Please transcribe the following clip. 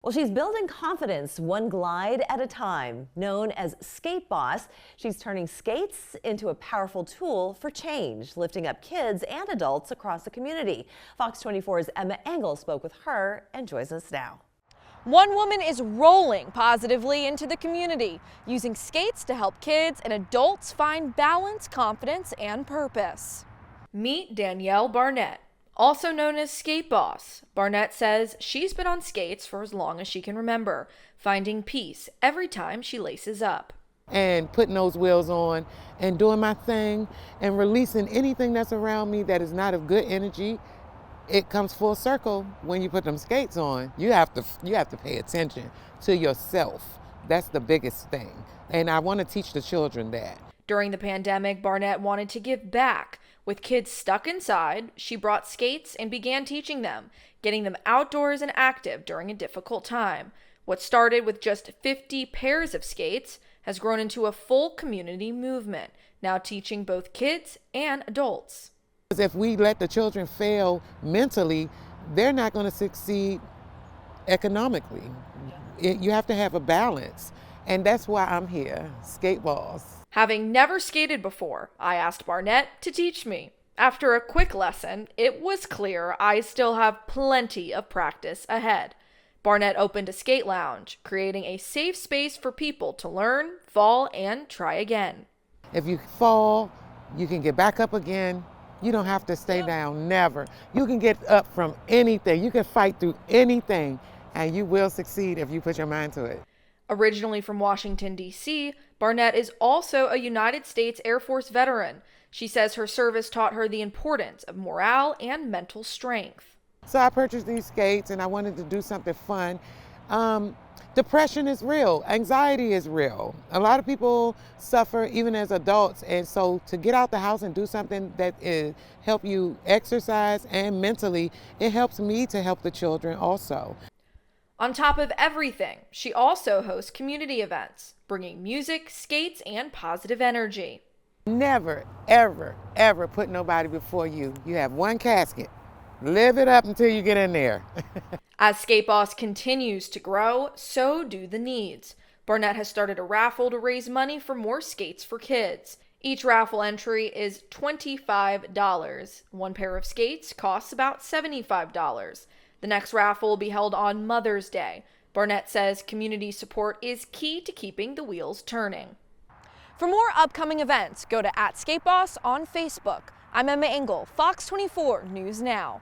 Well, she's building confidence one glide at a time. Known as Skate Boss, she's turning skates into a powerful tool for change, lifting up kids and adults across the community. Fox 24's Emma Engel spoke with her and joins us now. One woman is rolling positively into the community, using skates to help kids and adults find balance, confidence, and purpose. Meet Danielle Barnett, also known as Skate Boss. Barnett says she's been on skates for as long as she can remember, finding peace every time she laces up. And putting those wheels on and doing my thing and releasing anything that's around me that is not of good energy. It comes full circle when you put them skates on. You have to pay attention to yourself. That's the biggest thing. And I want to teach the children that. During the pandemic, Barnett wanted to give back. With kids stuck inside, she brought skates and began teaching them, getting them outdoors and active during a difficult time. What started with just 50 pairs of skates has grown into a full community movement, now teaching both kids and adults. If we let the children fail mentally, they're not going to succeed economically. You have to have a balance, and that's why I'm here, Skate Boss. Having never skated before, I asked Barnett to teach me. After a quick lesson, it was clear I still have plenty of practice ahead. Barnett opened a skate lounge, creating a safe space for people to learn, fall, and try again. If you fall, you can get back up again. You don't have to stay down, never. You can get up from anything. You can fight through anything, and you will succeed if you put your mind to it. Originally from Washington, D.C., Barnett is also a United States Air Force veteran. She says her service taught her the importance of morale and mental strength. So I purchased these skates, and I wanted to do something fun. Depression is real. Anxiety is real. A lot of people suffer even as adults, and so to get out the house and do something that help you exercise and mentally, it helps me to help the children also. On top of everything, she also hosts community events, bringing music, skates, and positive energy. Never, ever, ever put nobody before you. You have one casket. Live it up until you get in there. As Skate Boss continues to grow, so do the needs. Barnett has started a raffle to raise money for more skates for kids. Each raffle entry is $25. One pair of skates costs about $75. The next raffle will be held on Mother's Day. Barnett says community support is key to keeping the wheels turning. For more upcoming events, go to @SkateBoss on Facebook. I'm Emma Engel, Fox 24 News Now.